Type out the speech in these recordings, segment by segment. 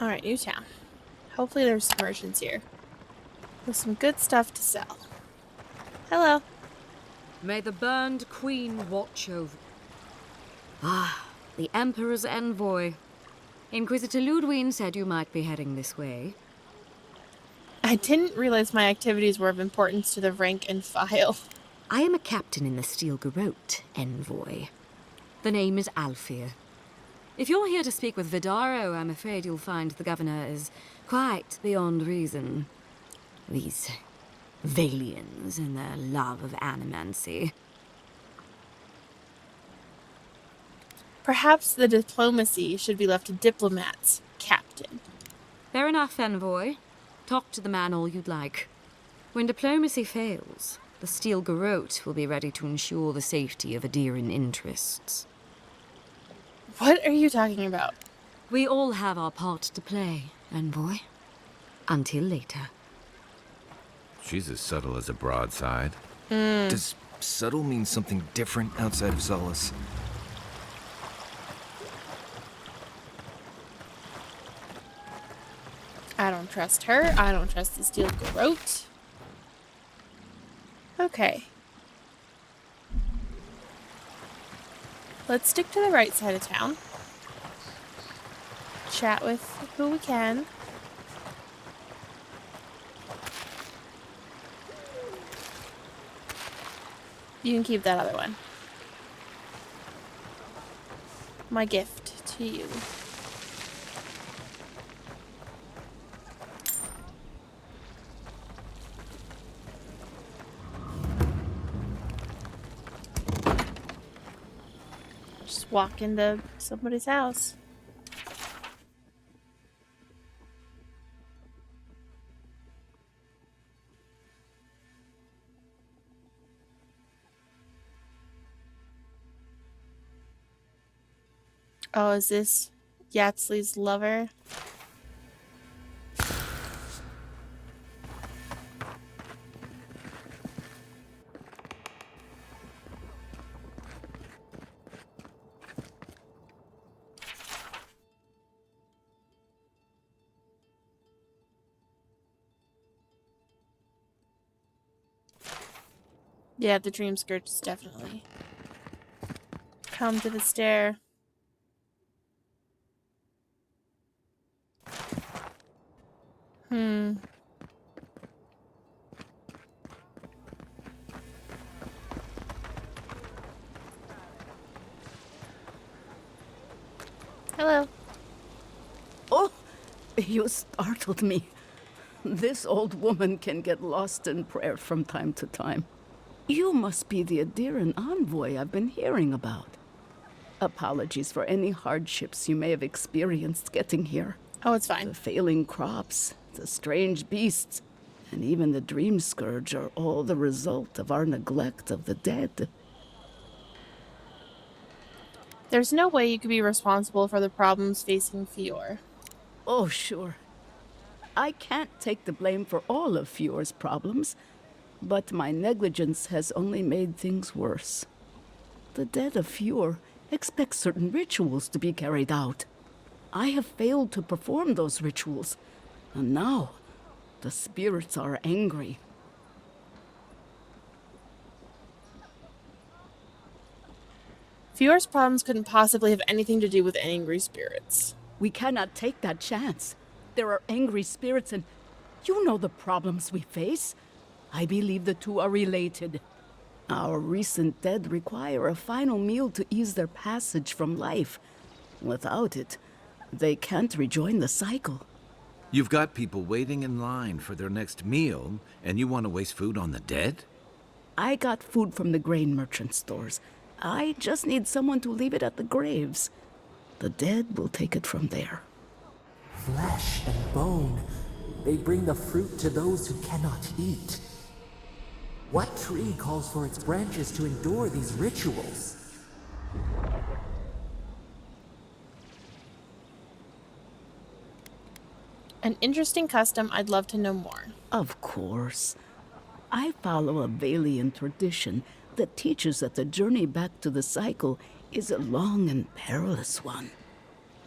Alright, new town. Hopefully there's some merchants here with some good stuff to sell. Hello. May the burned queen watch over... Ah, the Emperor's envoy. Inquisitor Ludwine said you might be heading this way. I didn't realize my activities were of importance to the rank and file. I am a captain in the Steel Garrote, envoy. The name is Alfir. If you're here to speak with Vidaro, I'm afraid you'll find the governor is quite beyond reason. These Valians and their love of animancy. Perhaps the diplomacy should be left to diplomats, Captain. Fair enough, envoy. Talk to the man all you'd like. When diplomacy fails, the Steel Garrote will be ready to ensure the safety of Adiran interests. What are you talking about? We all have our part to play, envoy. Until later. She's as subtle as a broadside. Does subtle mean something different outside of Solace? I don't trust her. I don't trust the Steel Garrote. Okay. Let's stick to the right side of town. Chat with who we can. You can keep that other one. My gift to you. Just walk into somebody's house. Oh, is this Yatsley's lover? Yeah, the dream scourge definitely come to the stair. Hello. Oh, you startled me. This old woman can get lost in prayer from time to time. You must be the Adiran envoy I've been hearing about. Apologies for any hardships you may have experienced getting here. Oh, it's fine. The failing crops, the strange beasts, and even the dream scourge are all the result of our neglect of the dead. There's no way you could be responsible for the problems facing Fior. Oh, sure. I can't take the blame for all of Fior's problems, but my negligence has only made things worse. The dead of Fior expect certain rituals to be carried out. I have failed to perform those rituals, and now the spirits are angry. Fior's problems couldn't possibly have anything to do with angry spirits. We cannot take that chance. There are angry spirits, and you know the problems we face. I believe the two are related. Our recent dead require a final meal to ease their passage from life. Without it, they can't rejoin the cycle. You've got people waiting in line for their next meal, and you want to waste food on the dead? I got food from the grain merchant stores. I just need someone to leave it at the graves. The dead will take it from there. Flesh and bone, they bring the fruit to those who cannot eat. What tree calls for its branches to endure these rituals? An interesting custom I'd love to know more. Of course. I follow a Valian tradition that teaches that the journey back to the cycle is a long and perilous one.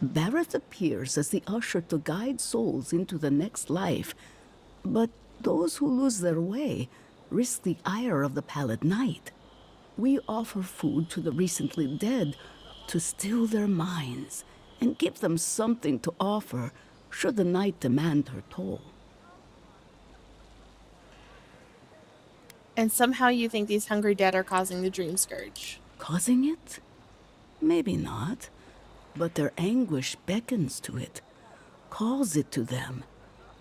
Barrett appears as the usher to guide souls into the next life, but those who lose their way risk the ire of the Pallid Knight. We offer food to the recently dead to still their minds and give them something to offer should the Knight demand her toll. And somehow you think these hungry dead are causing the dream scourge. Causing it? Maybe not, but their anguish beckons to it, calls it to them,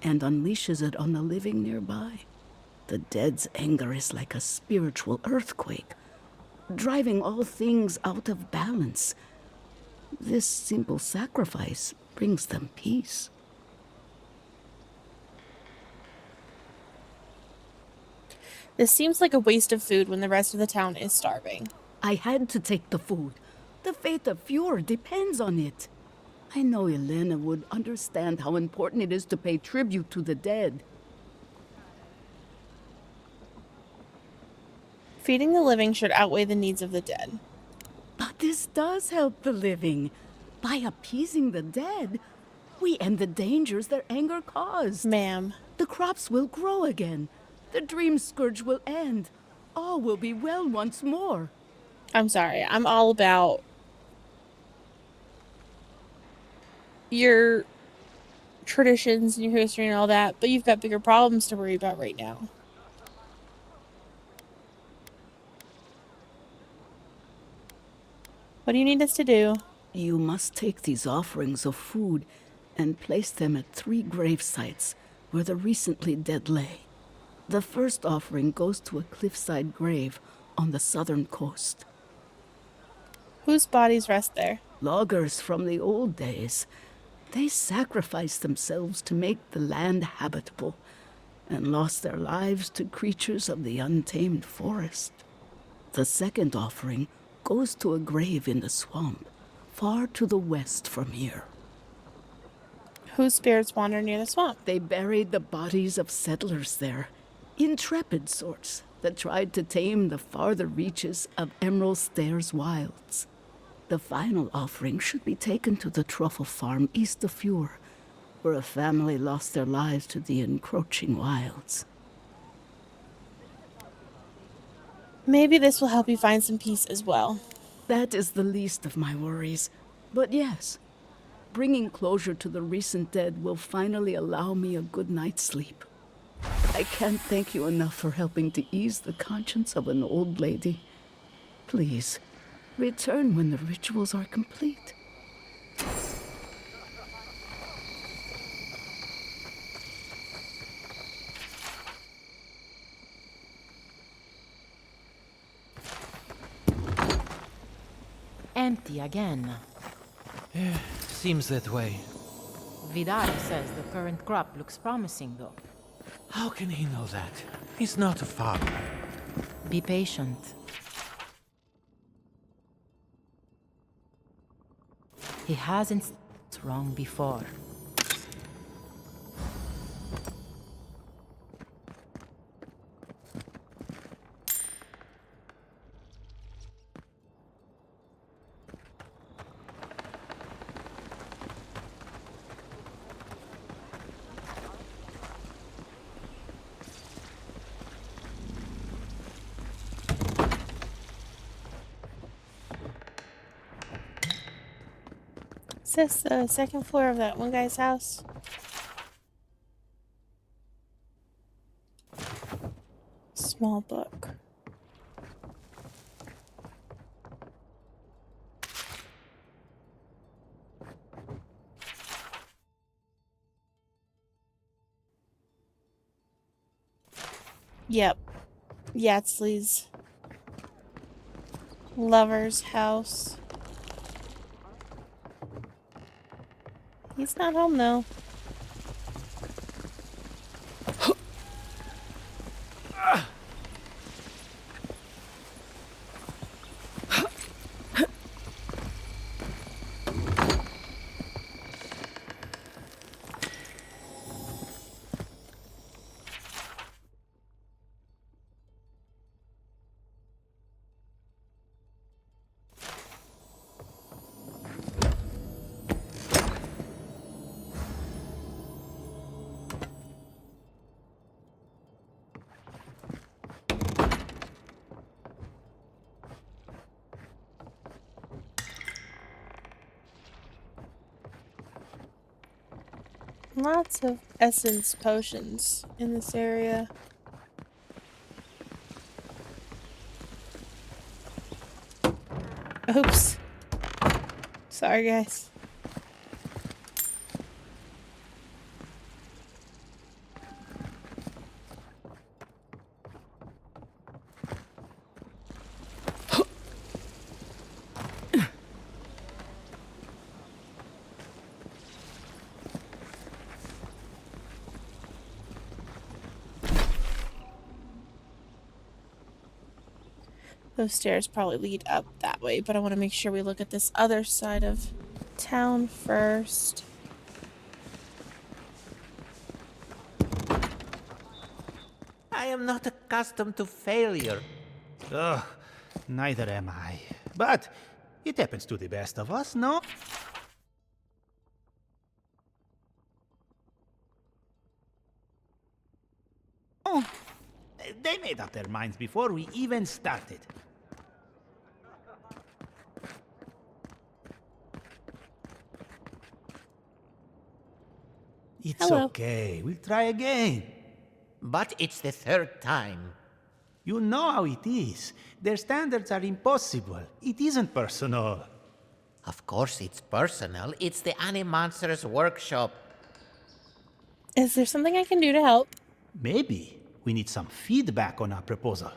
and unleashes it on the living nearby. The dead's anger is like a spiritual earthquake, driving all things out of balance. This simple sacrifice brings them peace. This seems like a waste of food when the rest of the town is starving. I had to take the food. The fate of Fjord depends on it. I know Elena would understand how important it is to pay tribute to the dead. Feeding the living should outweigh the needs of the dead. But this does help the living. By appeasing the dead, we end the dangers their anger caused. Ma'am. The crops will grow again. The dream scourge will end. All will be well once more. I'm sorry. I'm all about your traditions and your history and all that, but you've got bigger problems to worry about right now. What do you need us to do? You must take these offerings of food and place them at 3 grave sites where the recently dead lay. The first offering goes to a cliffside grave on the southern coast. Whose bodies rest there? Loggers from the old days. They sacrificed themselves to make the land habitable and lost their lives to creatures of the untamed forest. The second offering goes to a grave in the swamp, far to the west from here. Whose spirits wander near the swamp? They buried the bodies of settlers there, intrepid sorts that tried to tame the farther reaches of Emerald Stairs wilds. The final offering should be taken to the truffle farm east of Fjord, where a family lost their lives to the encroaching wilds. Maybe this will help you find some peace as well. That is the least of my worries. But yes, bringing closure to the recent dead will finally allow me a good night's sleep. I can't thank you enough for helping to ease the conscience of an old lady. Please, return when the rituals are complete. Empty again. Seems that way. Vidal says the current crop looks promising, though. How can he know that? He's not a farmer. Be patient. He hasn't wrong before. Is this the second floor of that one guy's house? Small book. Yep. Yatsley's lover's house. He's not home though. Lots of essence potions in this area. Oops. Sorry, guys. Those stairs probably lead up that way, but I want to make sure we look at this other side of town first. I am not accustomed to failure. Ugh, neither am I. But it happens to the best of us, no? Oh, they made up their minds before we even started. It's Hello. okay. We'll try again. But it's the third time. You know how it is. Their standards are impossible. It isn't personal. Of course it's personal. It's the Animonsters workshop. Is there something I can do to help? Maybe we need some feedback on our proposal.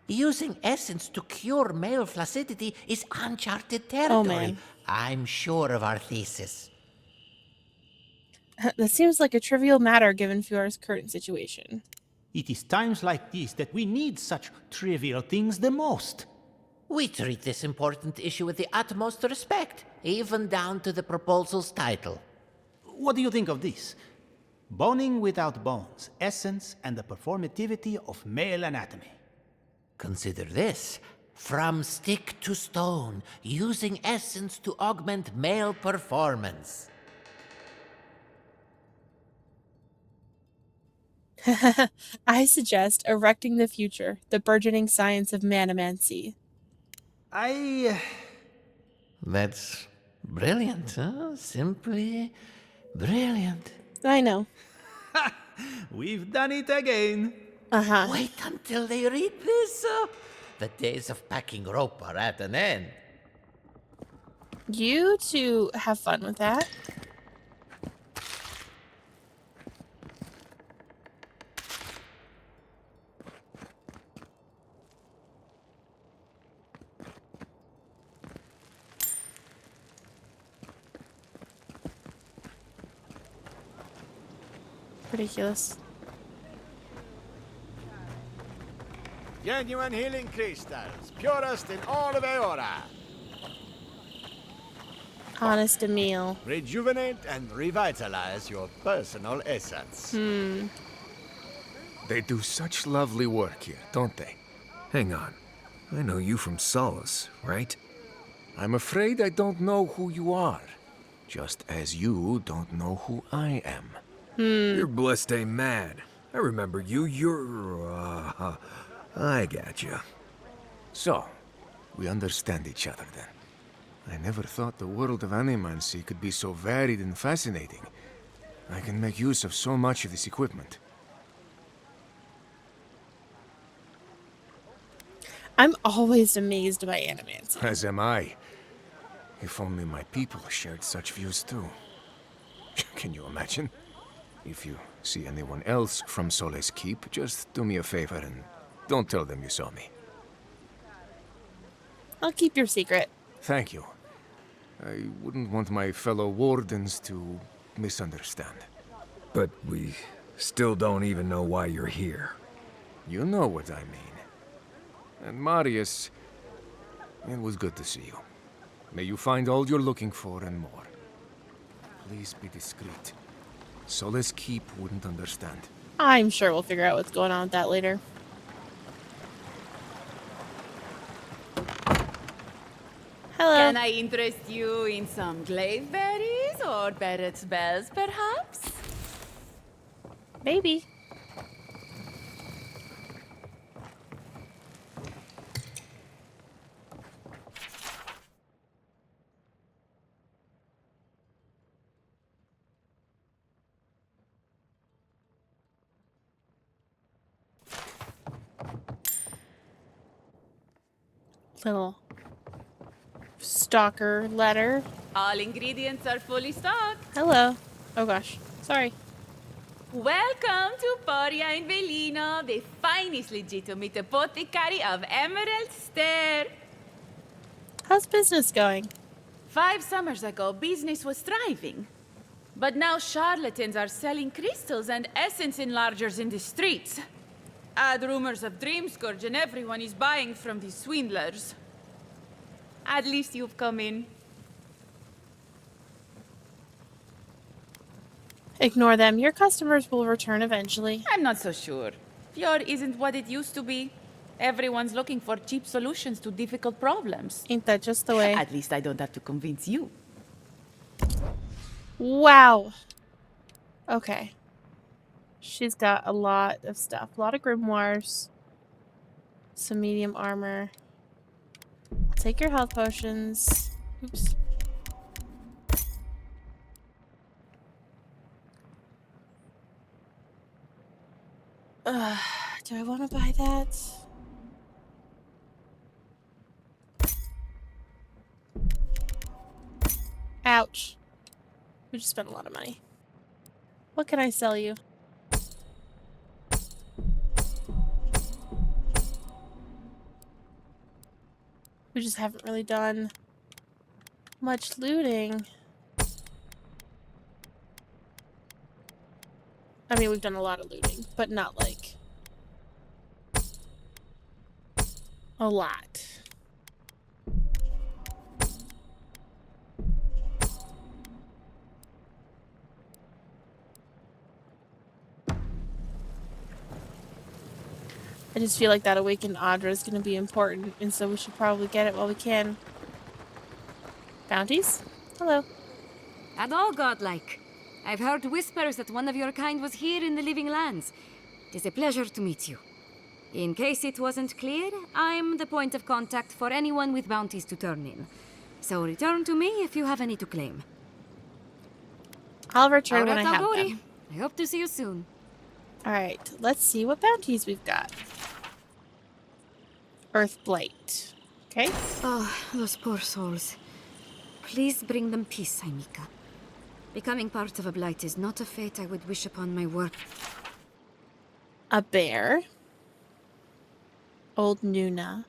Using essence to cure male flaccidity is uncharted Oh, territory. man. I'm sure of our thesis. That seems like a trivial matter given Fiora's current situation. It is times like these that we need such trivial things the most. We treat this important issue with the utmost respect, even down to the proposal's title. What do you think of this? Boning without bones, essence and the performativity of male anatomy. Consider this. From stick to stone, using essence to augment male performance. I suggest erecting the future, the burgeoning science of manomancy. That's brilliant, huh? Simply brilliant. I know. We've done it again. Uh-huh. Wait until they read this. The days of packing rope are at an end. You two have fun with that. Ridiculous. Genuine healing crystals, purest in all of Eora. Honest Emil. Rejuvenate and revitalize your personal essence. They do such lovely work here, don't they? Hang on. I know you from Solace, right? I'm afraid I don't know who you are. Just as you don't know who I am. You're blessed ain't mad. I remember you. I gotcha. So, we understand each other then. I never thought the world of animancy could be so varied and fascinating. I can make use of so much of this equipment. I'm always amazed by animancy. As am I. If only my people shared such views too. Can you imagine? If you see anyone else from Sole's Keep, just do me a favor and don't tell them you saw me. I'll keep your secret. Thank you. I wouldn't want my fellow wardens to misunderstand. But we still don't even know why you're here. You know what I mean. And Marius, it was good to see you. May you find all you're looking for and more. Please be discreet. Sole's Keep wouldn't understand. I'm sure we'll figure out what's going on with that later. Hello. Can I interest you in some glaive berries or Barrett's bells, perhaps? Maybe. Little stalker letter. All ingredients are fully stocked. Hello. Oh gosh. Sorry. Welcome to Poria in Velino, the finest legitimate apothecary of Emerald Stair. How's business going? 5 summers ago, business was thriving. But now charlatans are selling crystals and essence enlargers in the streets. Add rumors of Dream Scourge and everyone is buying from these swindlers. At least you've come in. Ignore them. Your customers will return eventually. I'm not so sure. Fjord isn't what it used to be. Everyone's looking for cheap solutions to difficult problems. Ain't that just the way? At least I don't have to convince you. Wow. Okay. She's got a lot of stuff. A lot of grimoires. Some medium armor. I'll take your health potions. Oops. Do I want to buy that? Ouch. We just spent a lot of money. What can I sell you? We just haven't really done much looting. I mean, we've done a lot of looting, but not like a lot. I just feel like that awakened Audra is going to be important, and so we should probably get it while we can. Bounties? Hello. At all godlike. I've heard whispers that one of your kind was here in the living lands. It is a pleasure to meet you. In case it wasn't clear, I'm the point of contact for anyone with bounties to turn in. So return to me if you have any to claim. I'll return when I have Aurora, them. I hope to see you soon. Alright, let's see what bounties we've got. Earthblight. Okay. Oh, those poor souls. Please bring them peace, Aimika. Becoming part of a blight is not a fate I would wish upon my work. A bear. Old Nuna.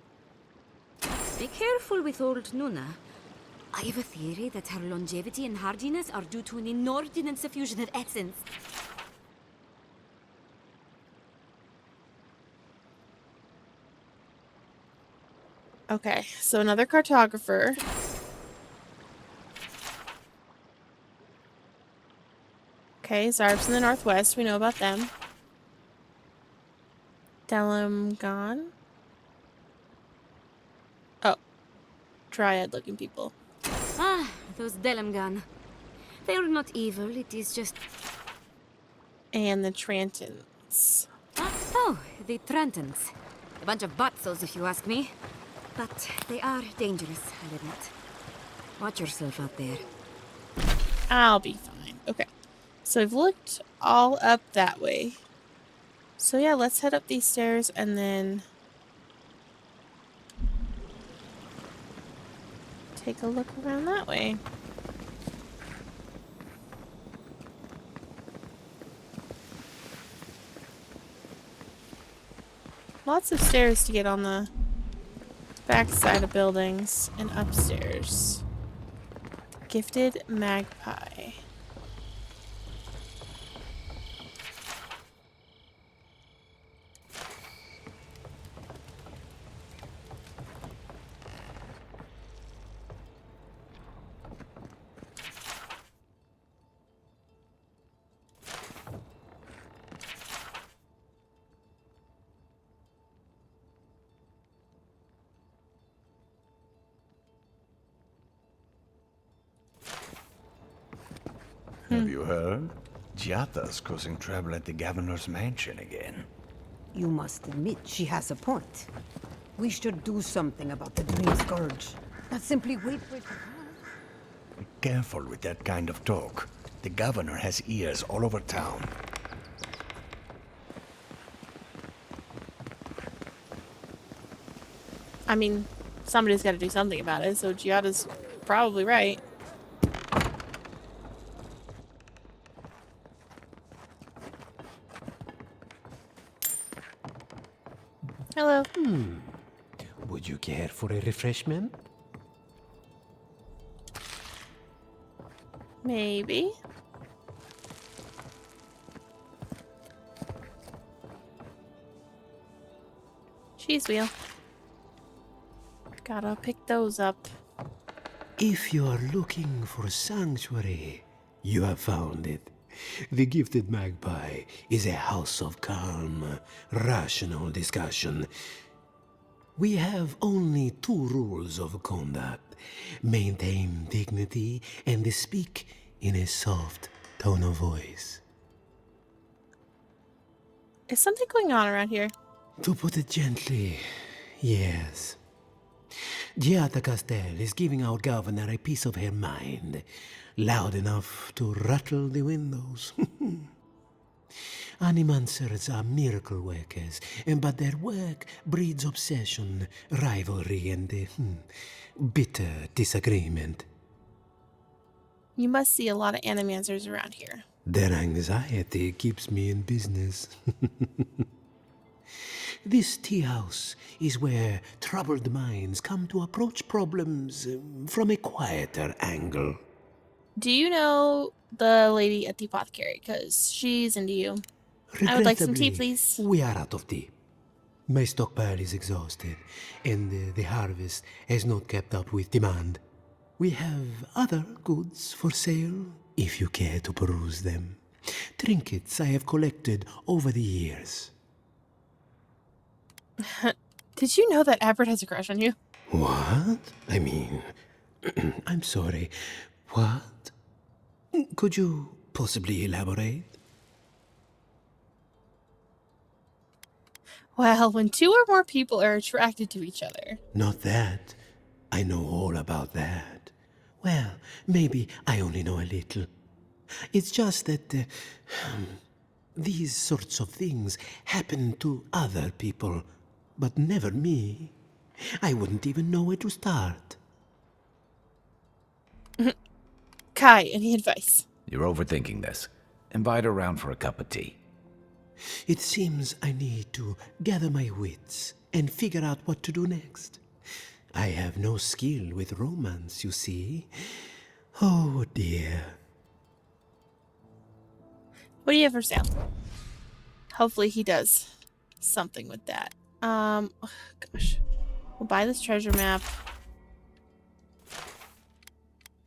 Be careful with old Nuna. I have a theory that her longevity and hardiness are due to an inordinate suffusion of essence. Okay, so another cartographer. Okay, Zarb's in the northwest. We know about them. Delamgon. Oh. Dryad-looking people. Ah, those Delamgan. They are not evil, it is just... And the Trantons. Oh, the Trantons. A bunch of butzels, if you ask me. But they are dangerous, I'll admit. Watch yourself out there. I'll be fine. Okay. So I've looked all up that way. So yeah, let's head up these stairs and then take a look around that way. Lots of stairs to get on the back side of buildings and upstairs. Gifted magpie. Have you heard? Giata's causing trouble at the governor's mansion again. You must admit she has a point. We should do something about the Dream Scourge. Not simply wait for it to pass. Be careful with that kind of talk. The governor has ears all over town. I mean, somebody's got to do something about it, so Giada's probably right. Hello. Would you care for a refreshment? Maybe. Cheese wheel. Gotta pick those up. If you are looking for sanctuary, you have found it. The Gifted Magpie is a house of calm, rational discussion. We have only 2 rules of conduct. Maintain dignity and speak in a soft tone of voice. Is something going on around here? To put it gently, yes. Giada Castel is giving our governor a piece of her mind, loud enough to rattle the windows. Animancers are miracle workers, but their work breeds obsession, rivalry, and bitter disagreement. You must see a lot of animancers around here. Their anxiety keeps me in business. This tea house is where troubled minds come to approach problems from a quieter angle. Do you know the lady at the apothecary? Because she's into you. I would like some tea, please. We are out of tea. My stockpile is exhausted, and the harvest has not kept up with demand. We have other goods for sale, if you care to peruse them. Trinkets I have collected over the years. Did you know that Everett has a crush on you? What? I mean, I'm sorry. What? Could you possibly elaborate? Well, when 2 or more people are attracted to each other. Not that. I know all about that. Well, maybe I only know a little. It's just that these sorts of things happen to other people, but never me. I wouldn't even know where to start. Kai, any advice? You're overthinking this. Invite her around for a cup of tea. It seems I need to gather my wits and figure out what to do next. I have no skill with romance, you see. Oh, dear. What do you have for sale? Hopefully he does something with that. Gosh. We'll buy this treasure map.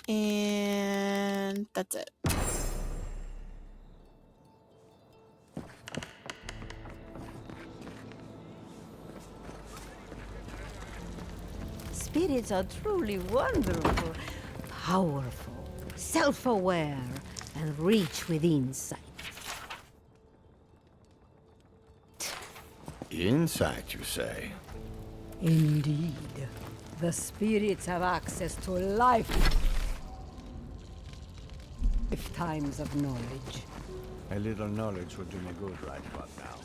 And that's it. Spirits are truly wonderful, powerful, self-aware, and rich with insight. Insight, you say? Indeed. The spirits have access to lifetimes of knowledge. A little knowledge would do me good right about now.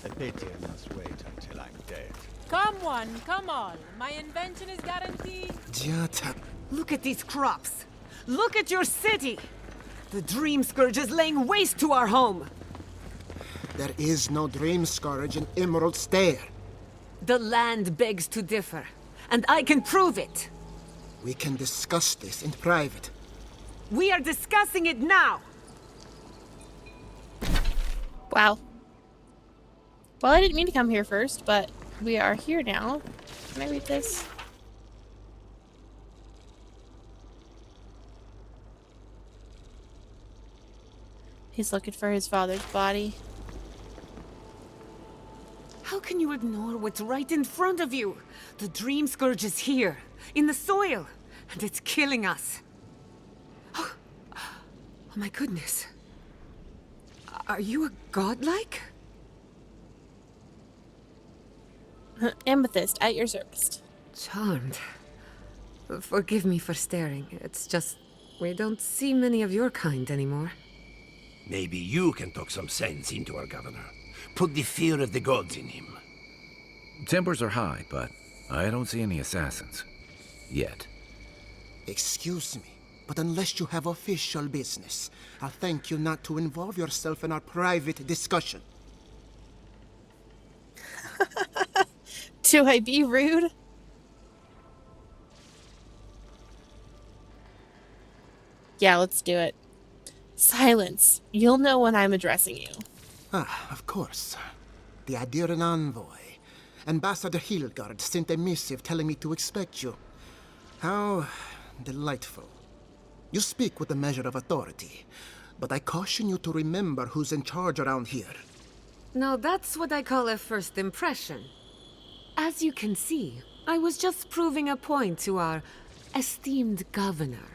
A pity I must wait until I'm dead. Come one, come all. My invention is guaranteed. Giada. Look at these crops. Look at your city. The Dream Scourge is laying waste to our home. There is no Dream Scourge in Emerald Stair. The land begs to differ, and I can prove it. We can discuss this in private. We are discussing it now. Wow. Well, I didn't mean to come here first, but we are here now. Can I read this? He's looking for his father's body. How can you ignore what's right in front of you? The Dream Scourge is here, in the soil, and it's killing us. Oh my goodness. Are you a godlike? Amethyst, at your service. Charmed. Forgive me for staring. It's just, we don't see many of your kind anymore. Maybe you can talk some sense into our governor. Put the fear of the gods in him. Tempers are high, but I don't see any assassins. Yet. Excuse me, but unless you have official business, I'll thank you not to involve yourself in our private discussion. Do I be rude? Yeah, let's do it. Silence. You'll know when I'm addressing you. Ah, of course. The Adiran envoy. Ambassador Hilgard sent a missive telling me to expect you. How delightful. You speak with a measure of authority, but I caution you to remember who's in charge around here. Now that's what I call a first impression. As you can see, I was just proving a point to our esteemed governor.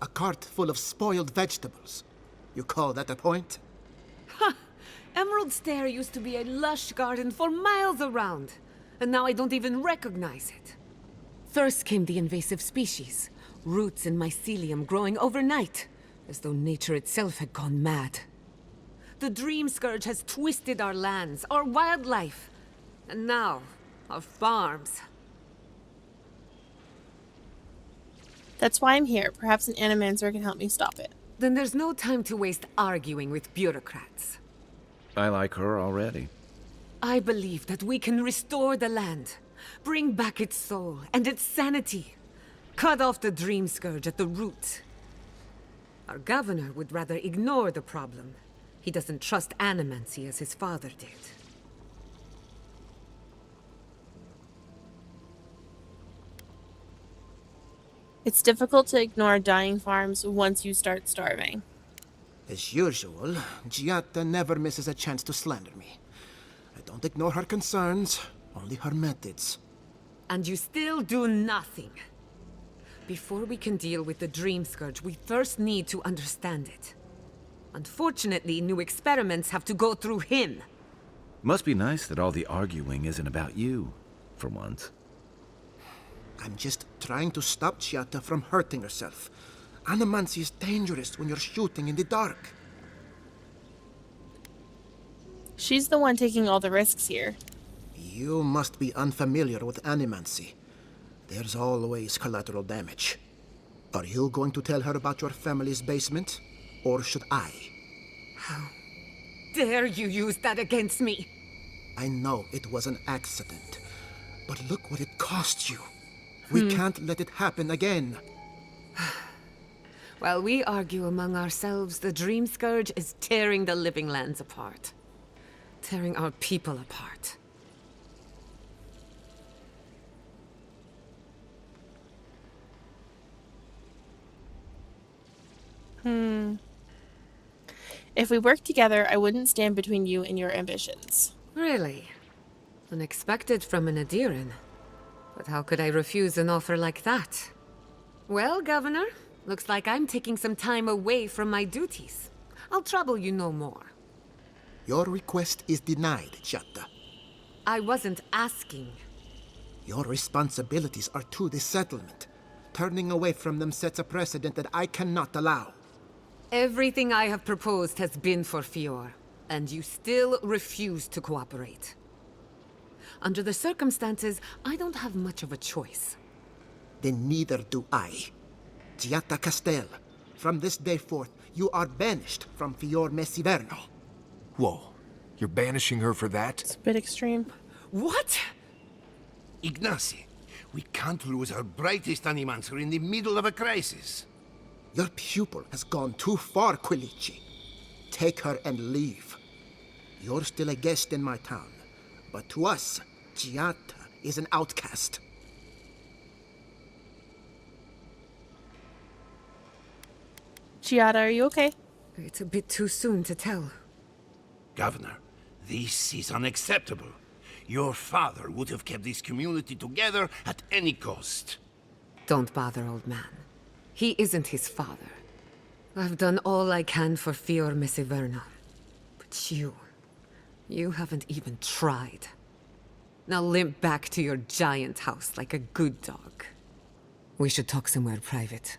A cart full of spoiled vegetables. You call that a point? Ha! Emerald Stair used to be a lush garden for miles around, and now I don't even recognize it. First came the invasive species, roots and mycelium growing overnight, as though nature itself had gone mad. The Dream Scourge has twisted our lands, our wildlife, and now, our farms. That's why I'm here. Perhaps an animancer can help me stop it. Then there's no time to waste arguing with bureaucrats. I like her already. I believe that we can restore the land, bring back its soul and its sanity, cut off the Dream Scourge at the root. Our governor would rather ignore the problem. He doesn't trust animancy as his father did. It's difficult to ignore dying farms once you start starving. As usual, Giatta never misses a chance to slander me. I don't ignore her concerns, only her methods. And you still do nothing. Before we can deal with the Dream Scourge, we first need to understand it. Unfortunately, new experiments have to go through him. Must be nice that all the arguing isn't about you, for once. I'm just trying to stop Giatta from hurting herself. Animancy is dangerous when you're shooting in the dark. She's the one taking all the risks here. You must be unfamiliar with animancy. There's always collateral damage. Are you going to tell her about your family's basement? Or should I? How dare you use that against me? I know it was an accident. But look what it cost you. We can't let it happen again. While we argue among ourselves, the Dream Scourge is tearing the living lands apart. Tearing our people apart. If we worked together, I wouldn't stand between you and your ambitions. Really? Unexpected from an Adiran. But how could I refuse an offer like that? Well, Governor, looks like I'm taking some time away from my duties. I'll trouble you no more. Your request is denied, Giatta. I wasn't asking. Your responsibilities are to the settlement. Turning away from them sets a precedent that I cannot allow. Everything I have proposed has been for Fior, and you still refuse to cooperate. Under the circumstances, I don't have much of a choice. Then neither do I. Giatta Castel, from this day forth, you are banished from Fior Messiverno. Whoa, you're banishing her for that? It's a bit extreme. What? Ignacy, we can't lose our brightest animancer in the middle of a crisis. Your pupil has gone too far, Quilici. Take her and leave. You're still a guest in my town, but to us, Giatta is an outcast. Giada, are you okay? It's a bit too soon to tell. Governor, this is unacceptable. Your father would have kept this community together at any cost. Don't bother, old man. He isn't his father. I've done all I can for Fior Messiverno. But you haven't even tried. Now limp back to your giant house like a good dog. We should talk somewhere private.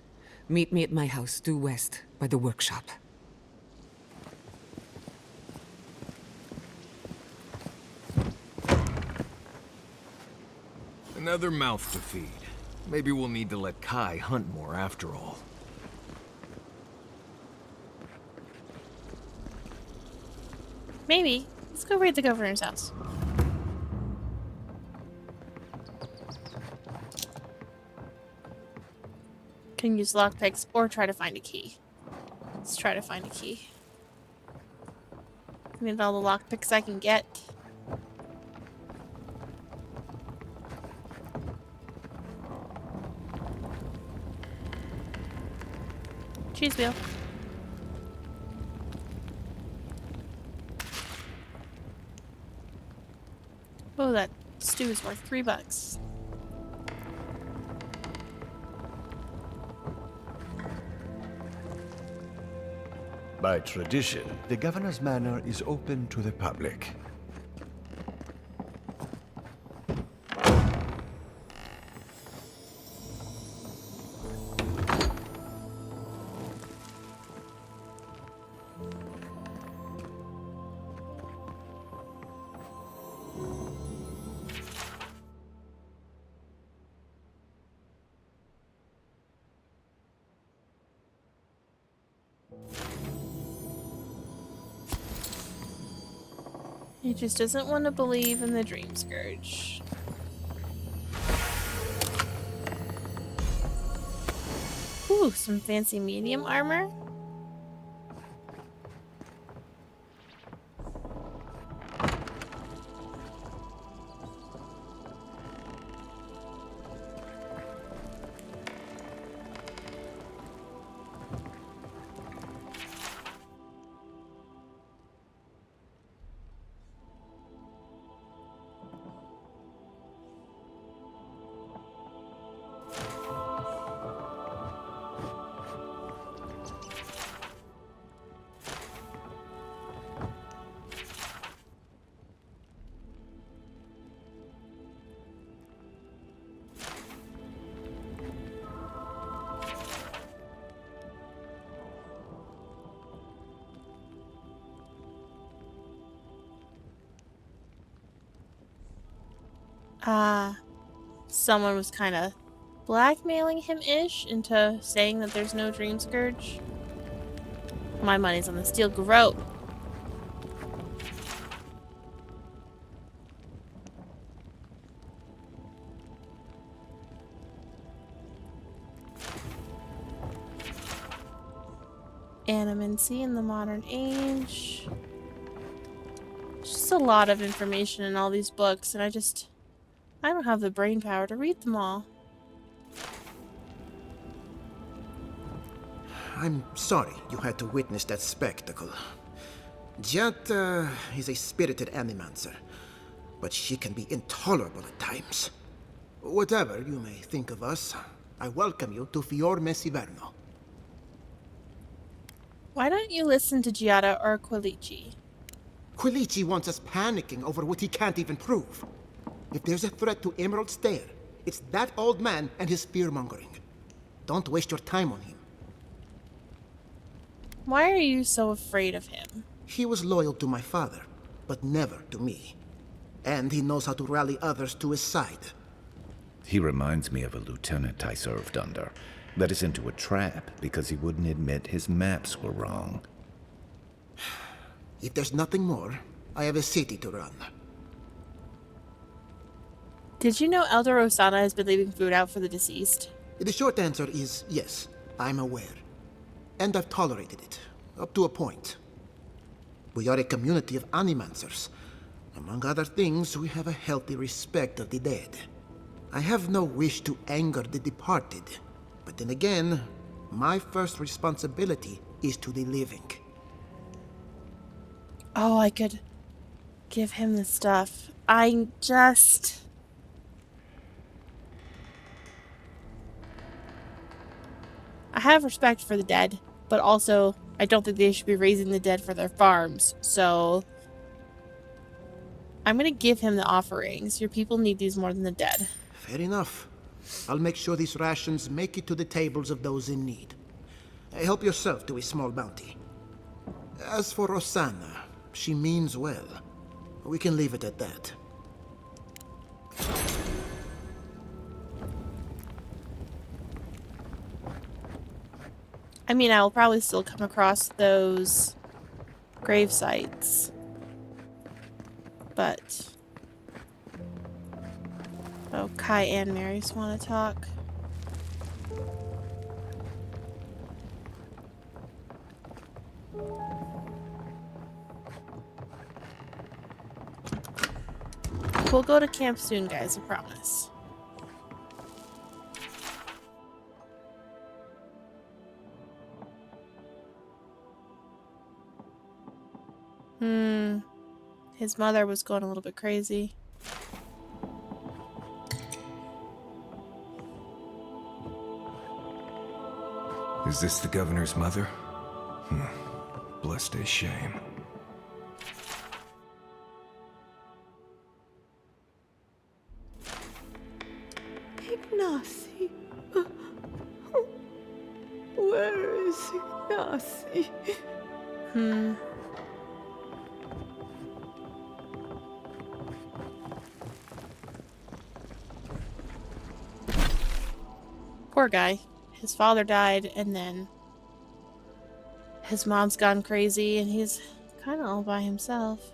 Meet me at my house due west, by the workshop. Another mouth to feed. Maybe we'll need to let Kai hunt more after all. Maybe. Let's go raid the governor's house. Can use lockpicks or try to find a key. Let's try to find a key. I need all the lockpicks I can get. Cheese wheel. Oh, that stew is worth $3. By tradition, the governor's manor is open to the public. He just doesn't want to believe in the Dream Scourge. Ooh, some fancy medium armor. Someone was kind of blackmailing him-ish into saying that there's no Dream Scourge. My money's on the Steel Garrote. Animancy in the modern age. Just a lot of information in all these books, and I don't have the brain power to read them all. I'm sorry you had to witness that spectacle. Jat is a spirited animancer, but she can be intolerable at times. Whatever you may think of us, I welcome you to Fiorme Siverno. Why don't you listen to Giada or Quilici? Quilici wants us panicking over what he can't even prove. If there's a threat to Emerald Stair, it's that old man and his fear-mongering. Don't waste your time on him. Why are you so afraid of him? He was loyal to my father, but never to me. And he knows how to rally others to his side. He reminds me of a lieutenant I served under. Led us into a trap because he wouldn't admit his maps were wrong. If there's nothing more, I have a city to run. Did you know Elder Osana has been leaving food out for the deceased? The short answer is yes, I'm aware. And I've tolerated it, up to a point. We are a community of animancers. Among other things, we have a healthy respect of the dead. I have no wish to anger the departed. But then again, my first responsibility is to the living. Oh, I could give him the stuff. I have respect for the dead, but also I don't think they should be raising the dead for their farms, so I'm gonna give him the offerings. Your people need these more than the dead. Fair enough. I'll make sure these rations make it to the tables of those in need. Help yourself to a small bounty. As for Rosanna, she means well. We can leave it at that. I mean, I will probably still come across those grave sites. But... Oh, Kai and Mary's want to talk. We'll go to camp soon, guys, I promise. His mother was going a little bit crazy. Is this the governor's mother? Blessed a shame. Ignacy. Where is Ignacy? Poor guy. His father died, and then his mom's gone crazy, and he's kind of all by himself.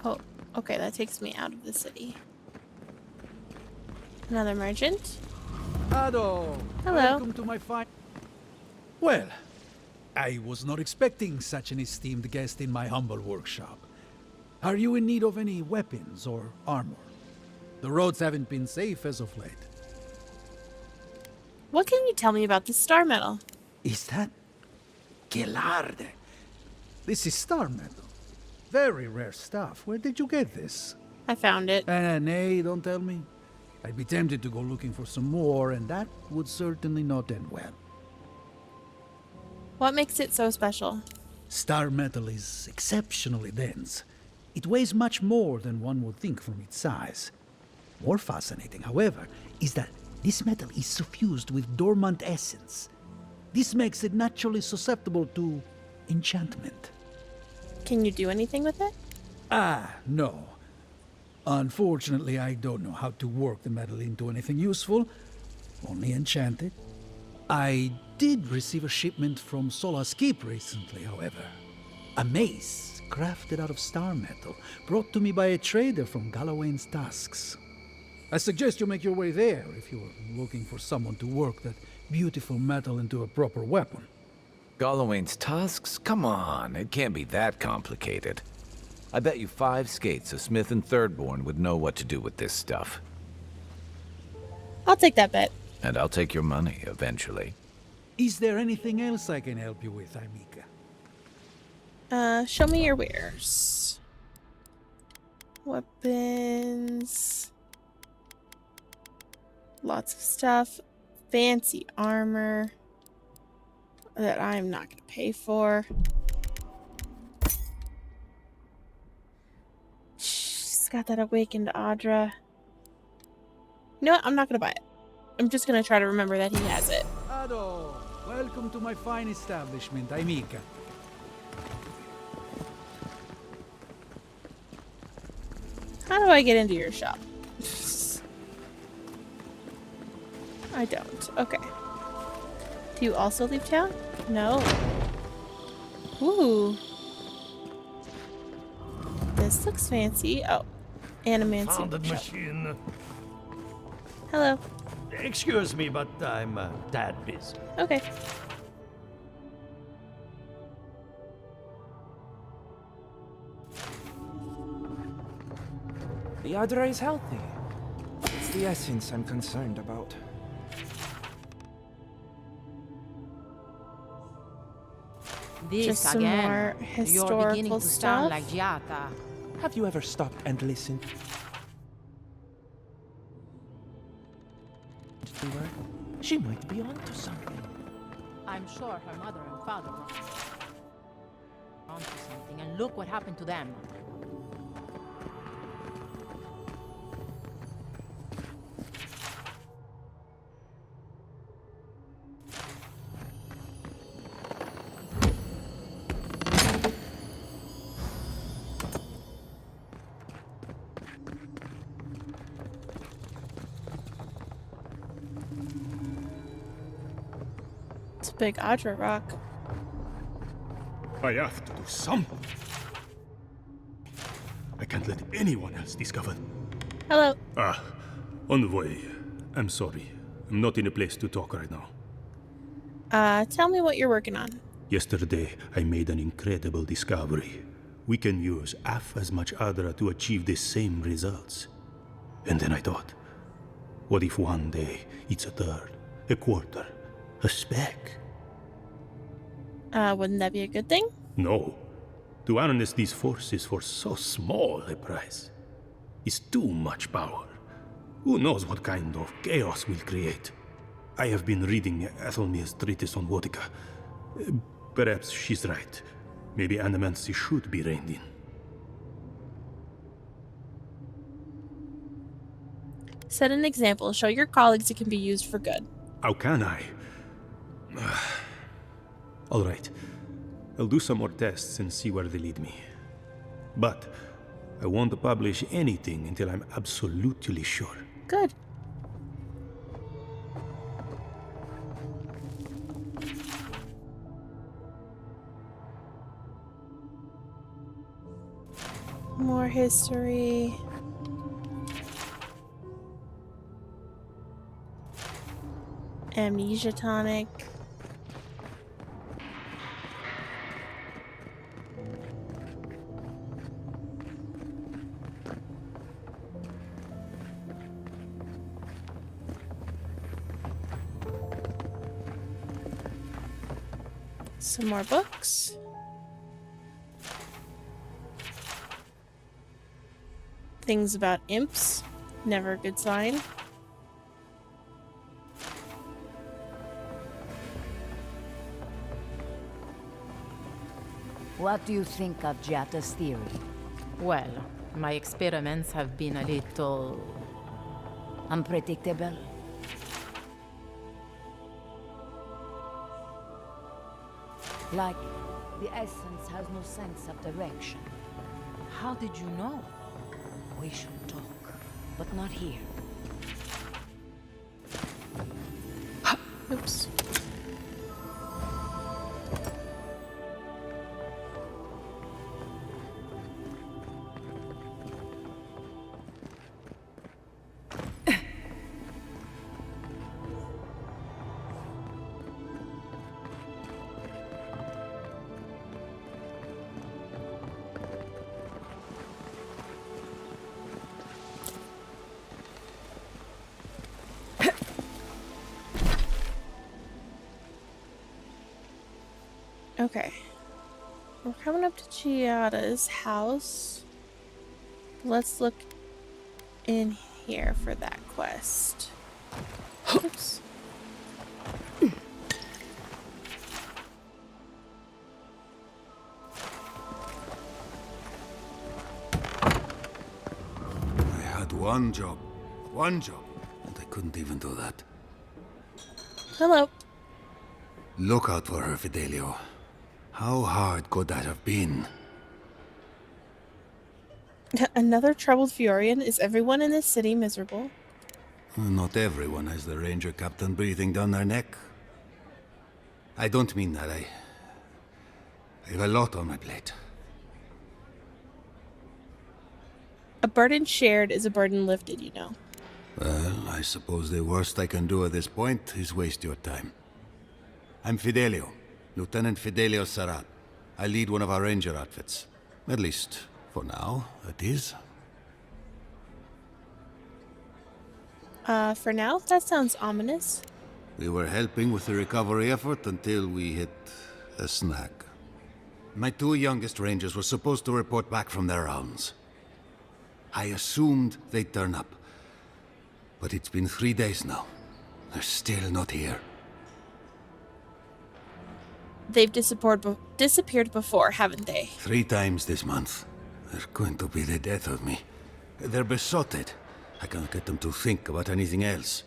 Oh, okay, that takes me out of the city. Another merchant. Ado! Hello. Welcome to my fine... Well, I was not expecting such an esteemed guest in my humble workshop. Are you in need of any weapons or armor? The roads haven't been safe as of late. What can you tell me about this star metal? Is that... Gelarde? This is star metal. Very rare stuff. Where did you get this? I found it. Nay, don't tell me. I'd be tempted to go looking for some more, and that would certainly not end well. What makes it so special? Star metal is exceptionally dense. It weighs much more than one would think from its size. More fascinating, however, is that this metal is suffused with dormant essence. This makes it naturally susceptible to enchantment. Can you do anything with it? No. Unfortunately, I don't know how to work the metal into anything useful. Only enchant it. I did receive a shipment from Sola's Keep recently, however. A mace crafted out of star metal, brought to me by a trader from Galawain's Tusks. I suggest you make your way there if you are looking for someone to work that beautiful metal into a proper weapon. Galawain's Tusks? Come on, it can't be that complicated. I bet you 5 skates a Smith and Thirdborn would know what to do with this stuff. I'll take that bet. And I'll take your money, eventually. Is there anything else I can help you with, Amica? Show me your wares. Weapons. Lots of stuff. Fancy armor that I'm not going to pay for. She's got that awakened Audra. You know what? I'm not going to buy it. I'm just going to try to remember that he has it. Ado, welcome to my fine establishment, Amica. How do I get into your shop? I don't. Okay. Do you also leave town? No. Ooh. This looks fancy. Oh. Animancy shop. Machine. Hello. Excuse me, but I'm a tad busy. Okay. The Adra is healthy. It's the essence I'm concerned about. This Just some again. more You're historical beginning to stuff. sound like Giata. Have you ever stopped and listened to her? She might be onto something. I'm sure her mother and father were onto something, and look what happened to them. It's a big Adra rock. I have to do something. I can't let anyone else discover. Hello. Envoy. I'm sorry. I'm not in a place to talk right now. Tell me what you're working on. Yesterday, I made an incredible discovery. We can use half as much Adra to achieve the same results. And then I thought, what if one day it's a third, a quarter, a speck? Wouldn't that be a good thing? No. To harness these forces for so small a price is too much power. Who knows what kind of chaos we'll create? I have been reading Athelmir's treatise on Vodka. Perhaps she's right. Maybe Animancy should be reined in. Set an example. Show your colleagues it can be used for good. How can I? All right. I'll do some more tests and see where they lead me. But I won't publish anything until I'm absolutely sure. Good. More history. Amnesia tonic. Some more books. Things about imps. Never a good sign. What do you think of Giata's theory? Well, my experiments have been a little unpredictable. Like the essence has no sense of direction. How did you know? We should talk, but not here. Oops. Okay. We're coming up to Giada's house. Let's look in here for that quest. Oops. I had one job, and I couldn't even do that. Hello. Look out for her, Fidelio. How hard could that have been? Another troubled Fiorian? Is everyone in this city miserable? Not everyone has the ranger captain breathing down their neck. I don't mean that. I have a lot on my plate. A burden shared is a burden lifted, you know. Well, I suppose the worst I can do at this point is waste your time. I'm Fidelio, Lieutenant Fidelio Sarat. I lead one of our ranger outfits. At least, for now, it is. For now? That sounds ominous. We were helping with the recovery effort until we hit a snag. My two youngest rangers were supposed to report back from their rounds. I assumed they'd turn up. But it's been 3 days now. They're still not here. They've disappeared before, haven't they? 3 times this month. They're going to be the death of me. They're besotted. I can't get them to think about anything else.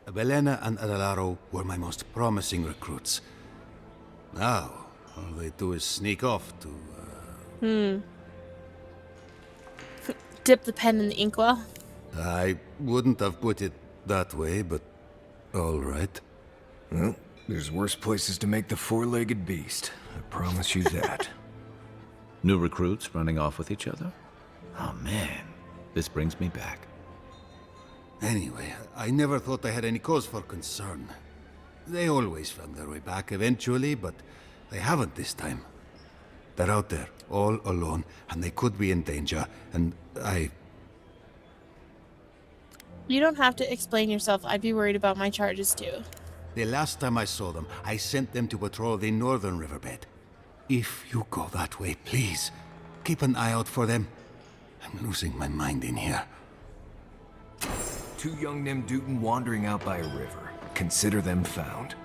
Belena and Adalaro were my most promising recruits. Now, all they do is sneak off to, Dip the pen in the inkwell. I wouldn't have put it that way, but all right. Well, there's worse places to make the four-legged beast. I promise you that. New recruits running off with each other? Oh man, this brings me back. Anyway, I never thought I had any cause for concern. They always found their way back eventually, but they haven't this time. They're out there, all alone, and they could be in danger, and You don't have to explain yourself. I'd be worried about my charges too. The last time I saw them, I sent them to patrol the northern riverbed. If you go that way, please, keep an eye out for them. I'm losing my mind in here. 2 young Nemdutin wandering out by a river. Consider them found.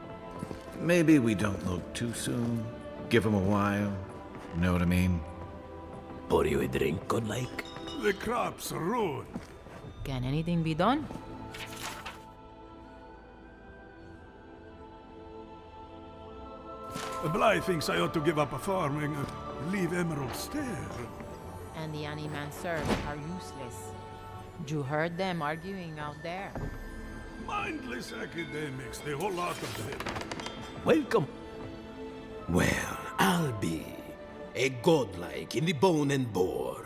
Maybe we don't look too soon. Give them a while. Know what I mean? Pour you a drink, good like? The crops are ruined. Can anything be done? Bly thinks I ought to give up farming and leave Emerald Stair. And the animancers are useless. You heard them arguing out there. Mindless academics, the whole lot of them. Welcome. Well, I'll be a godlike in the bone and bore.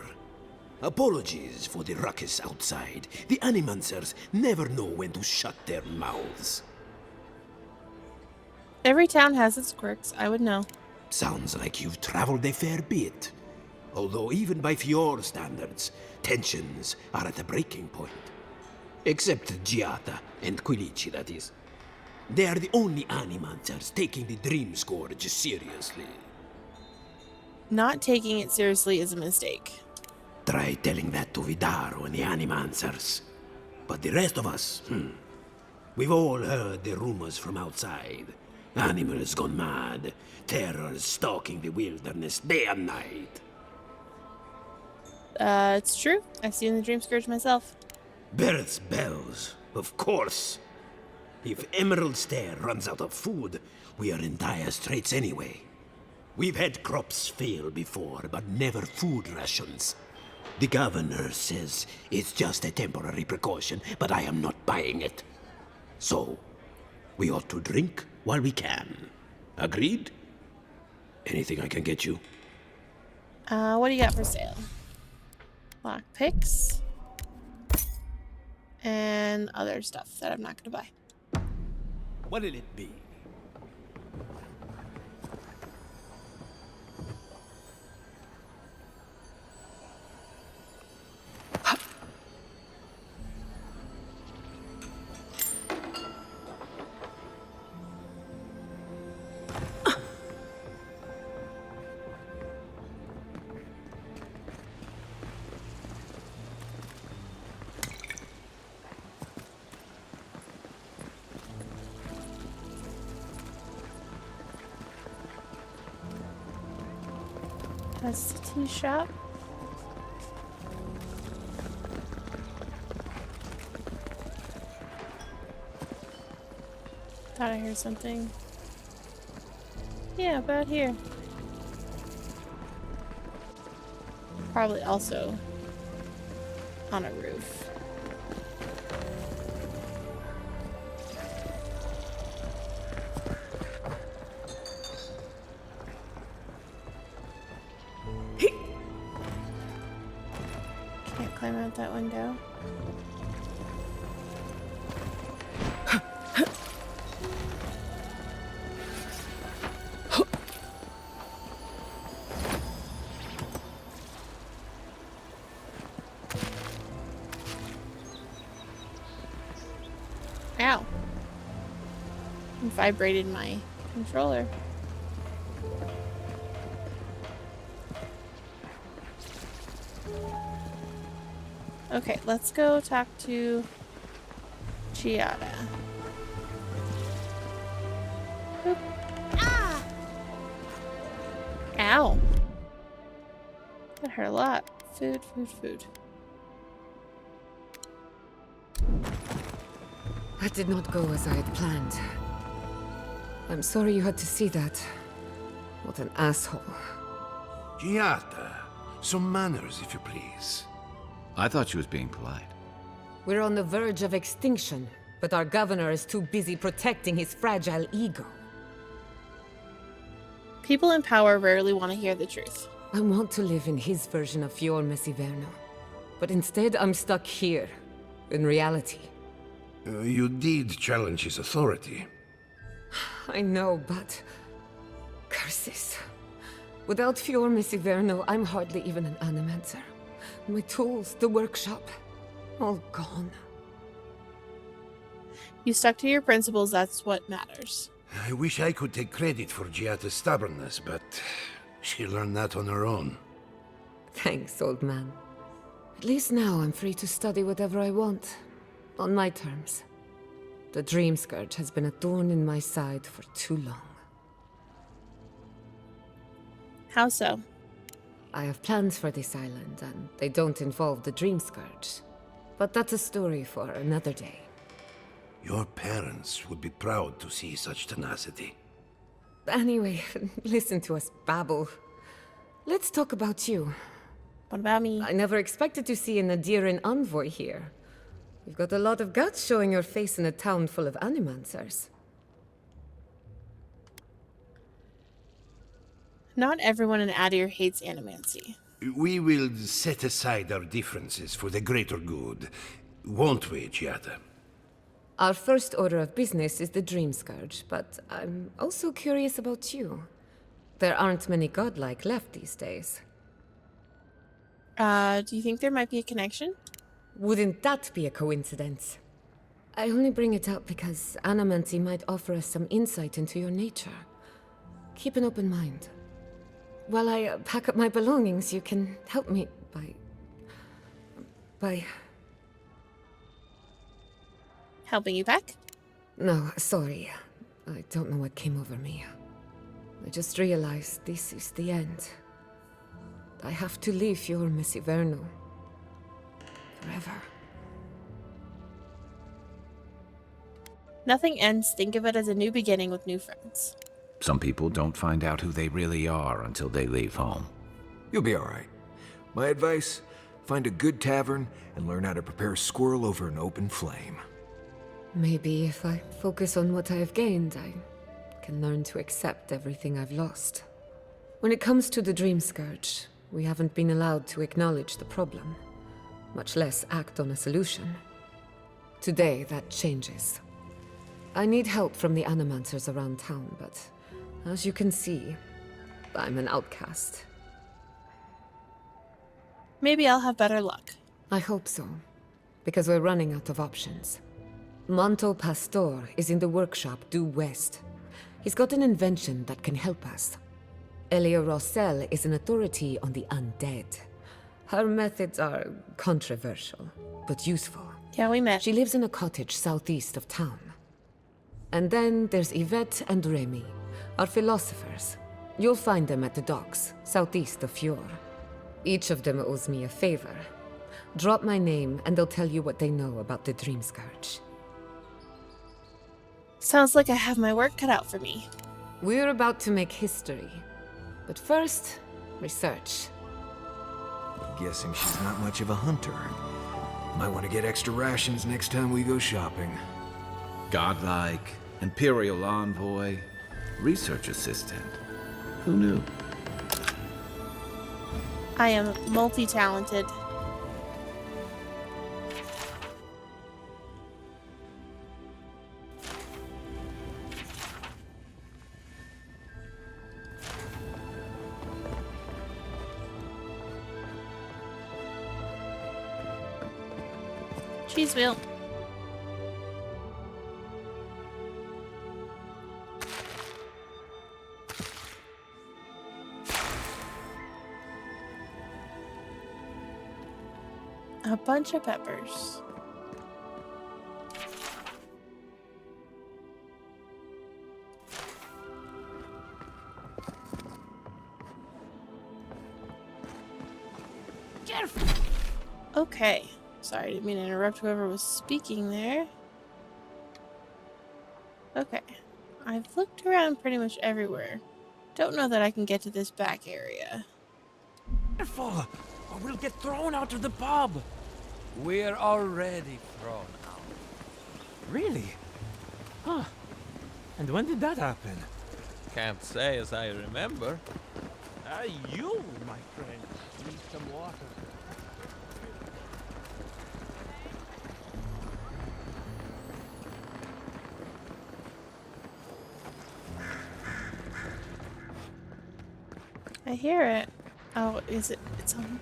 Apologies for the ruckus outside. The animancers never know when to shut their mouths. Every town has its quirks, I would know. Sounds like you've traveled a fair bit. Although even by Fior standards, tensions are at a breaking point. Except Giata and Quilici, that is. They are the only animancers taking the Dream Scourge seriously. Not taking it seriously is a mistake. Try telling that to Vidaro and the animancers. But the rest of us, we've all heard the rumors from outside. Animals gone mad, terrors stalking the wilderness day and night. It's true. I've seen the Dream Scourge myself. Birth's bells, of course. If Emerald Stair runs out of food, we are in dire straits anyway. We've had crops fail before, but never food rations. The governor says it's just a temporary precaution, but I am not buying it. So, we ought to drink while we can. Agreed? Anything I can get you? What do you got for sale? Lockpicks. And other stuff that I'm not gonna buy. What'll it be? That's the tea shop. Thought I heard something. Yeah, about here. Probably also on a roof. Can't climb out that window. Ow. It vibrated my controller. Okay, let's go talk to Giada. Boop. Ah! Ow. That hurt a lot. Food, food, food. That did not go as I had planned. I'm sorry you had to see that. What an asshole. Giata, some manners, if you please. I thought she was being polite. We're on the verge of extinction, but our governor is too busy protecting his fragile ego. People in power rarely want to hear the truth. I want to live in his version of Fior Messiverno. But instead, I'm stuck here, in reality. You did challenge his authority. I know, but... curses. Without Fior Messiverno, I'm hardly even an animancer. My tools, the workshop, all gone. You stuck to your principles, that's what matters. I wish I could take credit for Giata's stubbornness, but she learned that on her own. Thanks, old man. At least now I'm free to study whatever I want. On my terms. The Dream Scourge has been a thorn in my side for too long. How so? I have plans for this island, and they don't involve the Dream Scourge. But that's a story for another day. Your parents would be proud to see such tenacity. Anyway, listen to us babble. Let's talk about you. What about me? I never expected to see an Adiran envoy here. You've got a lot of guts showing your face in a town full of animancers. Not everyone in Adir hates animancy. We will set aside our differences for the greater good, won't we, Giata? Our first order of business is the Dream Scourge, but I'm also curious about you. There aren't many godlike left these days. Do you think there might be a connection? Wouldn't that be a coincidence? I only bring it up because animancy might offer us some insight into your nature. Keep an open mind. While I pack up my belongings, you can help me by... Helping you pack? No, sorry. I don't know what came over me. I just realized this is the end. I have to leave your Messiverno. Forever. Nothing ends. Think of it as a new beginning with new friends. Some people don't find out who they really are until they leave home. You'll be all right. My advice, find a good tavern and learn how to prepare squirrel over an open flame. Maybe if I focus on what I have gained, I can learn to accept everything I've lost. When it comes to the Dream Scourge, we haven't been allowed to acknowledge the problem, much less act on a solution. Today, that changes. I need help from the animancers around town, but as you can see, I'm an outcast. Maybe I'll have better luck. I hope so, because we're running out of options. Manto Pastor is in the workshop due west. He's got an invention that can help us. Elia Rossell is an authority on the undead. Her methods are controversial, but useful. Yeah, we met. She lives in a cottage southeast of town. And then there's Yvette and Remy, our philosophers. You'll find them at the docks, southeast of Fior. Each of them owes me a favor. Drop my name and they'll tell you what they know about the Dream Scourge. Sounds like I have my work cut out for me. We're about to make history. But first, research. Guessing she's not much of a hunter. Might want to get extra rations next time we go shopping. Godlike, Imperial Envoy, Research Assistant. Who knew? I am multi-talented. Cheese wheel. bunch of peppers. Careful. Okay. Sorry, I didn't mean to interrupt whoever was speaking there. Okay. I've looked around pretty much everywhere. Don't know that I can get to this back area. Careful, or we'll get thrown out of the pub. We're already thrown out. Really? Huh. And when did that happen? Can't say as I remember. You, my friend, need some water. I hear it. Oh, is it? It's on.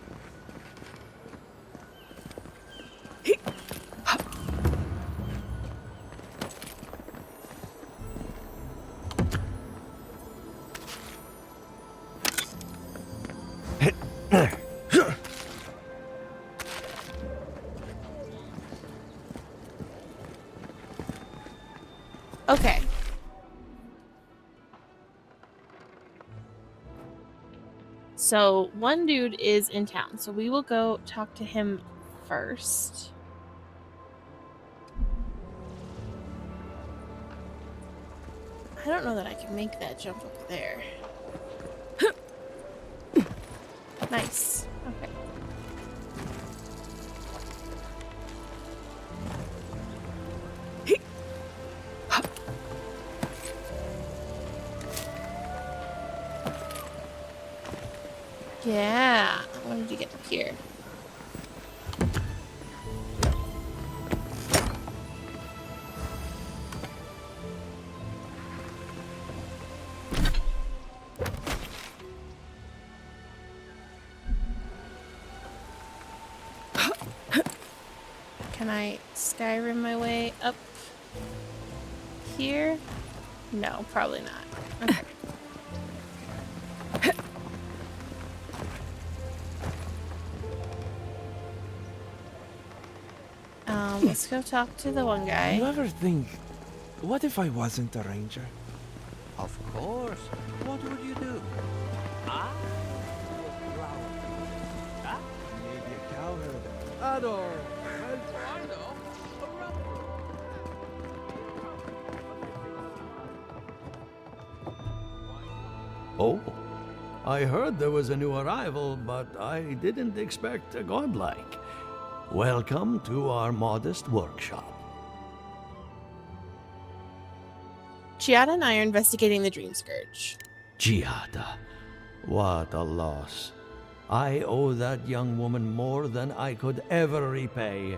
Okay. So, one dude is in town, so we will go talk to him first. I don't know that I can make that jump over there. Nice. Okay. Yeah, I wanted to get up here. Can I Skyrim my way up here? No, probably not. Okay. Let's go talk to the one guy. You ever think, what if I wasn't a ranger? Of course. What would you do? Maybe a cowherd. I don't. Oh, I heard there was a new arrival, but I didn't expect a godlike. Welcome to our modest workshop. Giada and I are investigating the Dream Scourge. Giada, what a loss. I owe that young woman more than I could ever repay.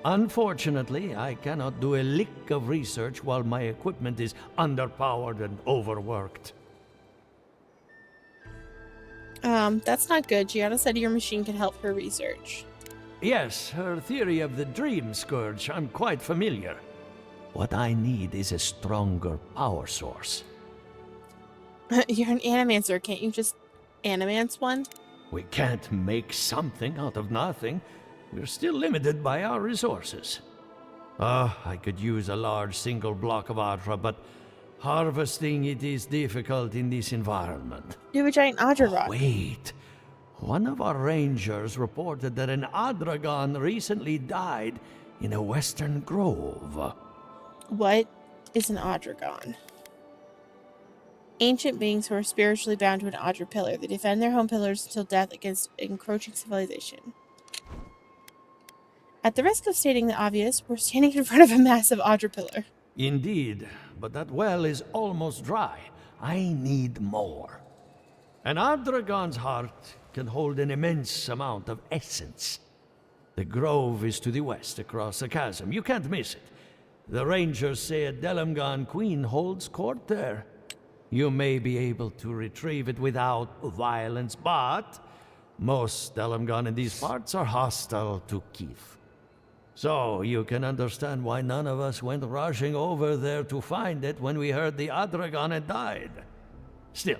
Unfortunately, I cannot do a lick of research while my equipment is underpowered and overworked. That's not good. Giada said your machine can help her research. Yes, her theory of the Dream Scourge, I'm quite familiar. What I need is a stronger power source. You're an animancer. Can't you just animance one? We can't make something out of nothing. We're still limited by our resources. I could use a large single block of Adra, but harvesting it is difficult in this environment. You have a giant Adra rock. Wait. One of our rangers reported that an Adragon recently died in a western grove. What is an Adragon? Ancient beings who are spiritually bound to an Adra pillar. They defend their home pillars until death against encroaching civilization. At the risk of stating the obvious, we're standing in front of a massive Adra pillar. Indeed, but that well is almost dry. I need more. An Adragon's heart can hold an immense amount of essence. The grove is to the west, across the chasm. You can't miss it. The rangers say a Delamgan queen holds court there. You may be able to retrieve it without violence, but most Delamgan in these parts are hostile to Keith. So you can understand why none of us went rushing over there to find it when we heard the Adragon had died. Still,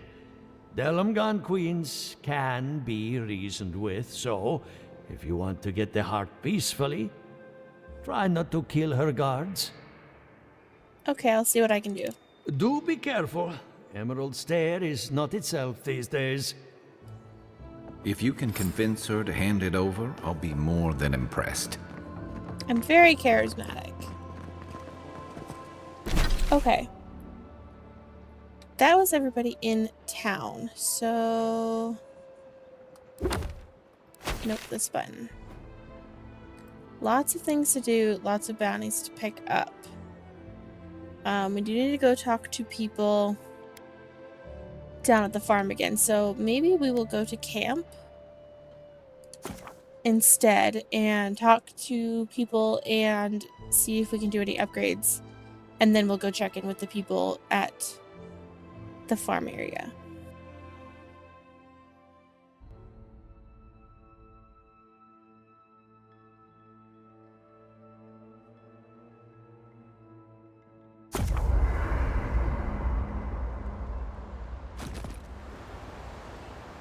Delamgan queens can be reasoned with, so If you want to get the heart peacefully, try not to kill her guards. Okay, I'll see what I can do. Do be careful. Emerald Stair is not itself these days. If you can convince her to hand it over, I'll be more than impressed. I'm very charismatic. Okay. That was everybody in town, so... Nope, this button. Lots of things to do, lots of bounties to pick up. We do need to go talk to people down at the farm again, so maybe we will go to camp instead and talk to people and see if we can do any upgrades. And then we'll go check in with the people at the farm area.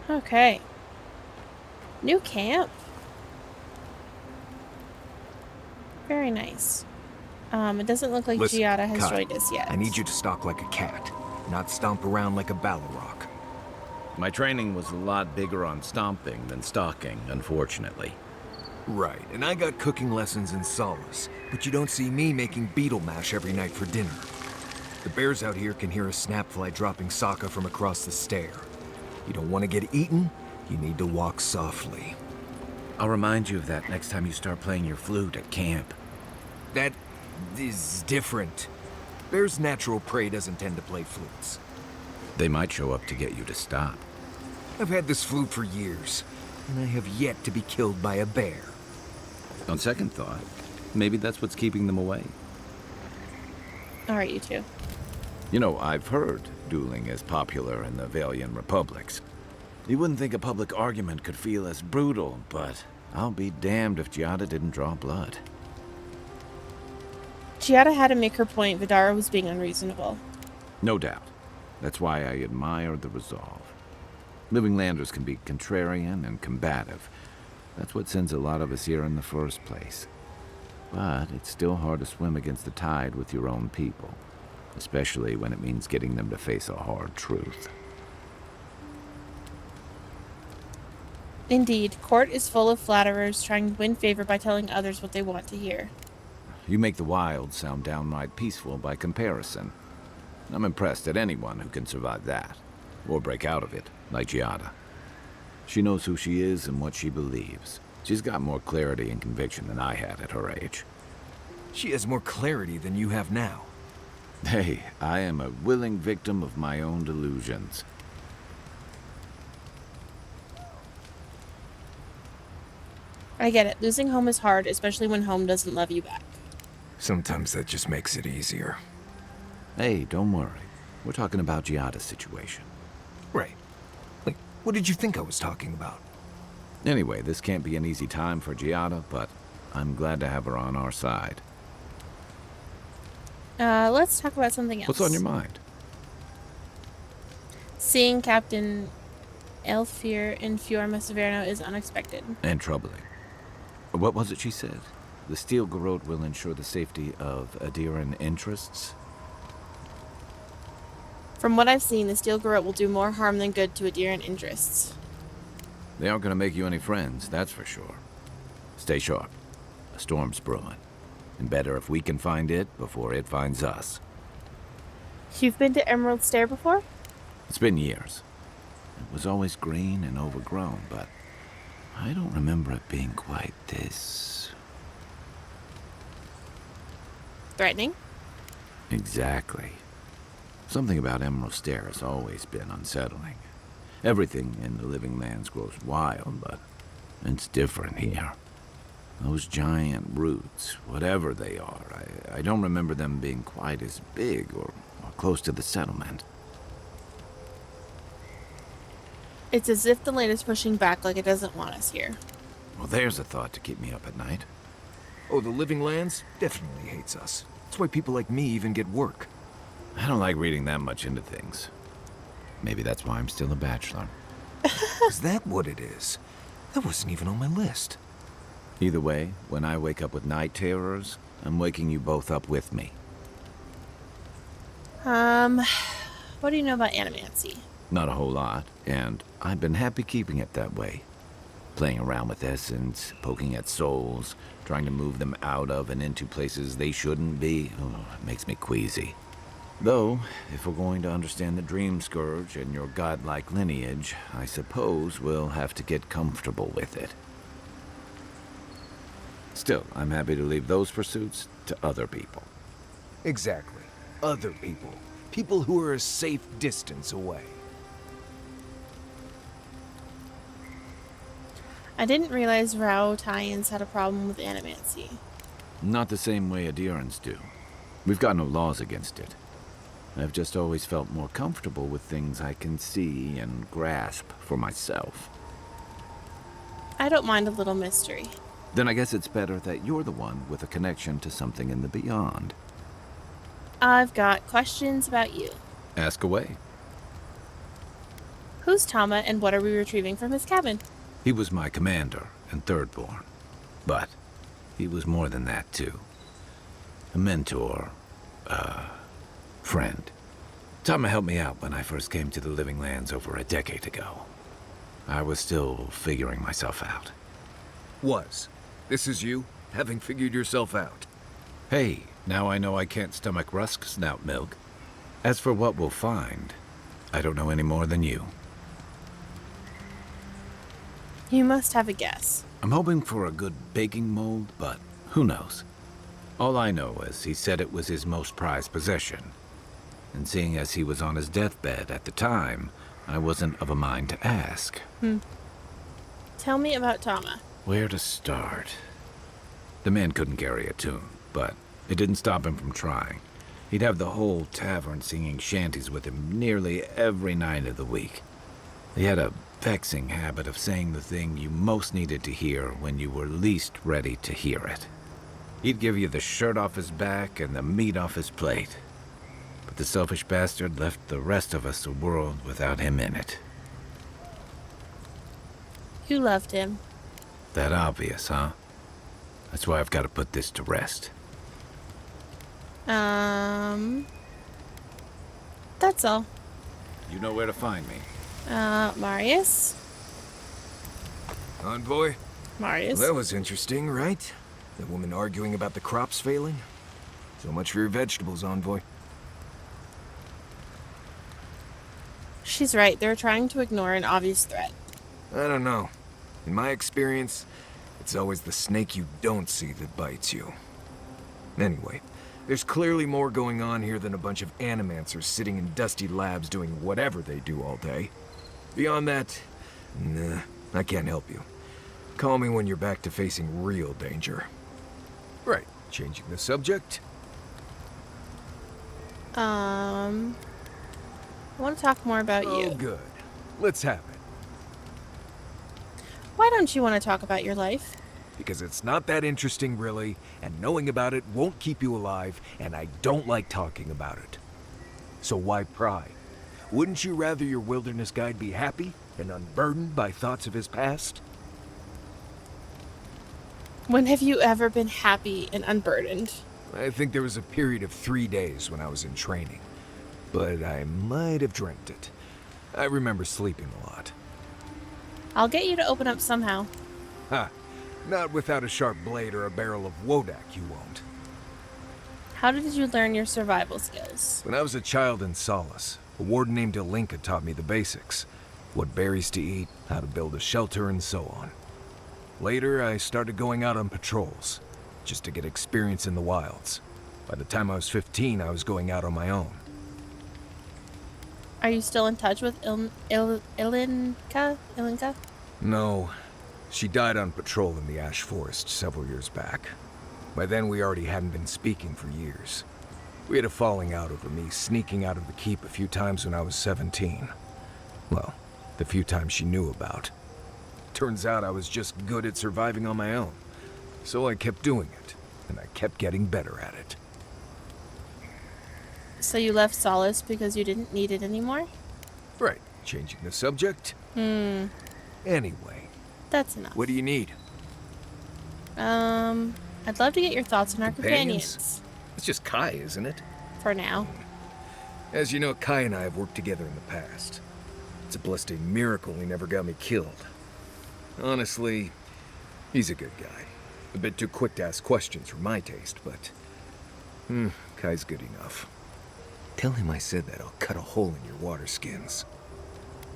Okay. New camp. Very nice. It doesn't look like Listen, Giada has Kai, joined us yet. I need you to stalk like a cat, not stomp around like a Balrog. My training was a lot bigger on stomping than stalking, unfortunately. Right, and I got cooking lessons in Solace, but you don't see me making beetle mash every night for dinner. The bears out here can hear a snapfly dropping Sokka from across the stair. You don't want to get eaten, you need to walk softly. I'll remind you of that next time you start playing your flute at camp. That is different. Bear's natural prey doesn't tend to play flutes. They might show up to get you to stop. I've had this flute for years, and I have yet to be killed by a bear. On second thought, maybe that's what's keeping them away. Alright, you two. You know, I've heard dueling is popular in the Valiant Republics. You wouldn't think a public argument could feel as brutal, but I'll be damned if Giada didn't draw blood. Giada had to make her point. Vidara was being unreasonable. No doubt. That's why I admire the resolve. Living Landers can be contrarian and combative. That's what sends a lot of us here in the first place. But it's still hard to swim against the tide with your own people, especially when it means getting them to face a hard truth. Indeed, court is full of flatterers trying to win favor by telling others what they want to hear. You make the wild sound downright peaceful by comparison. I'm impressed at anyone who can survive that, or break out of it, like Giada. She knows who she is and what she believes. She's got more clarity and conviction than I had at her age. She has more clarity than you have now. Hey, I am a willing victim of my own delusions. I get it. Losing home is hard, especially when home doesn't love you back. Sometimes that just makes it easier. Hey, don't worry. We're talking about Giada's situation. Right. Like, what did you think I was talking about? Anyway, this can't be an easy time for Giada, but I'm glad to have her on our side. Let's talk about something else. What's on your mind? Seeing Captain Elfir in Fiorma Severno is unexpected. And troubling. What was it she said? The Steel Garrote will ensure the safety of Adiran interests? From what I've seen, the Steel Garrote will do more harm than good to Adiran interests. They aren't going to make you any friends, that's for sure. Stay sharp. A storm's brewing. And better if we can find it before it finds us. You've been to Emerald Stair before? It's been years. It was always green and overgrown, but I don't remember it being quite this... Threatening? Exactly. Something about Emerald Stair has always been unsettling. Everything in the living lands grows wild, but it's different here. Those giant roots, whatever they are, I don't remember them being quite as big or close to the settlement. It's as if the land is pushing back like it doesn't want us here. Well, there's a thought to keep me up at night. Oh, the Living Lands definitely hates us. That's why people like me even get work. I don't like reading that much into things. Maybe that's why I'm still a bachelor. Is that what it is? That wasn't even on my list. Either way, when I wake up with night terrors, I'm waking you both up with me. What do you know about animancy? Not a whole lot, and I've been happy keeping it that way. Playing around with essence, poking at souls, trying to move them out of and into places they shouldn't be, it makes me queasy. Though, if we're going to understand the Dream Scourge and your godlike lineage, I suppose we'll have to get comfortable with it. Still, I'm happy to leave those pursuits to other people. Exactly. Other people. People who are a safe distance away. I didn't realize Rao tie-ins had a problem with animancy. Not the same way adherents do. We've got no laws against it. I've just always felt more comfortable with things I can see and grasp for myself. I don't mind a little mystery. Then I guess it's better that you're the one with a connection to something in the beyond. I've got questions about you. Ask away. Who's Tama and what are we retrieving from his cabin? He was my commander and thirdborn. But he was more than that, too. A mentor, friend. Tama helped me out when I first came to the Living Lands over a decade ago. I was still figuring myself out. This is you, having figured yourself out. Hey, now I know I can't stomach rusk snout milk. As for what we'll find, I don't know any more than you. You must have a guess. I'm hoping for a good baking mold, but who knows? All I know is he said it was his most prized possession. And seeing as he was on his deathbed at the time, I wasn't of a mind to ask. Tell me about Tama. Where to start? The man couldn't carry a tune, but it didn't stop him from trying. He'd have the whole tavern singing shanties with him nearly every night of the week. He had a vexing habit of saying the thing you most needed to hear when you were least ready to hear it. He'd give you the shirt off his back and the meat off his plate. But the selfish bastard left the rest of us a world without him in it. You loved him. That obvious, huh? That's why I've got to put this to rest. That's all. You know where to find me. Marius? Envoy? Marius? Well, that was interesting, right? The woman arguing about the crops failing? So much for your vegetables, Envoy. She's right. They're trying to ignore an obvious threat. I don't know. In my experience, it's always the snake you don't see that bites you. Anyway, there's clearly more going on here than a bunch of animancers sitting in dusty labs doing whatever they do all day. Beyond that, nah, I can't help you. Call me when you're back to facing real danger. Right, changing the subject. I want to talk more about you. Oh, good. Let's have it. Why don't you want to talk about your life? Because it's not that interesting, really, and knowing about it won't keep you alive, and I don't like talking about it. So why pry? Wouldn't you rather your wilderness guide be happy and unburdened by thoughts of his past? When have you ever been happy and unburdened? I think there was a period of 3 days when I was in training, but I might have dreamt it. I remember sleeping a lot. I'll get you to open up somehow. Ha! Not without a sharp blade or a barrel of Wodak, you won't. How did you learn your survival skills? When I was a child in Solace, a warden named Alinka taught me the basics. What berries to eat, how to build a shelter, and so on. Later, I started going out on patrols, just to get experience in the wilds. By the time I was 15, I was going out on my own. Are you still in touch with Ilinka? No. She died on patrol in the Ash Forest several years back. By then, we already hadn't been speaking for years. We had a falling out over me sneaking out of the keep a few times when I was 17. Well, the few times she knew about. Turns out I was just good at surviving on my own. So I kept doing it, and I kept getting better at it. So you left Solace because you didn't need it anymore? Right. Changing the subject? Anyway. That's enough. What do you need? I'd love to get your thoughts on our companions. It's just Kai, isn't it? For now. As you know, Kai and I have worked together in the past. It's a blessed miracle he never got me killed. Honestly, he's a good guy. A bit too quick to ask questions for my taste, but... Kai's good enough. Tell him I said that I'll cut a hole in your water skins.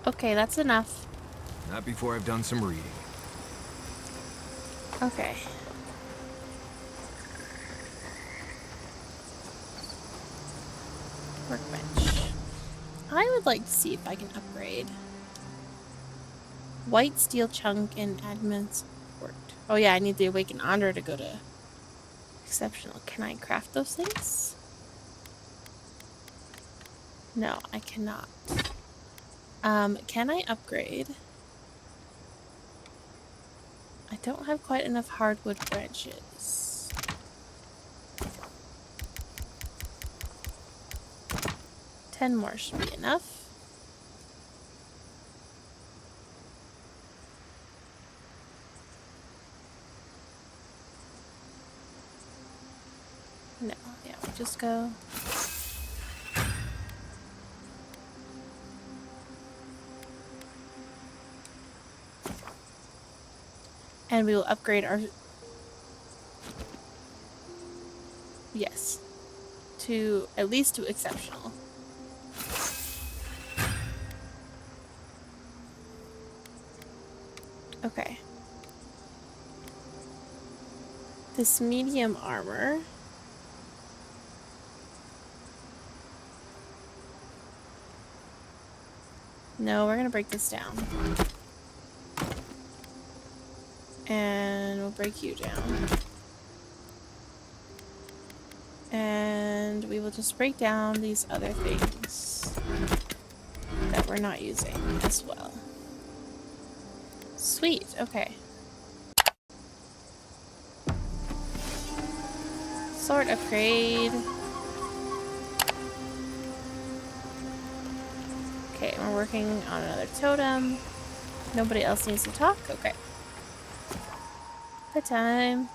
Okay, that's enough. Not before I've done some reading. Okay. Workbench. I would like to see if I can upgrade. White steel chunk and admin support. Oh yeah, I need the awakened honor to go to exceptional. Can I craft those things? No, I cannot. Can I upgrade? I don't have quite enough hardwood branches. Ten more should be enough. No, yeah, we'll just go. And we will upgrade our... Yes. To, at least to exceptional. Okay. This medium armor. No, we're gonna break this down. And we'll break you down. And we will just break down these other things that we're not using as well. Sweet, okay. Sword upgrade. Okay, we're working on another totem. Nobody else needs to talk? Okay. Bedtime.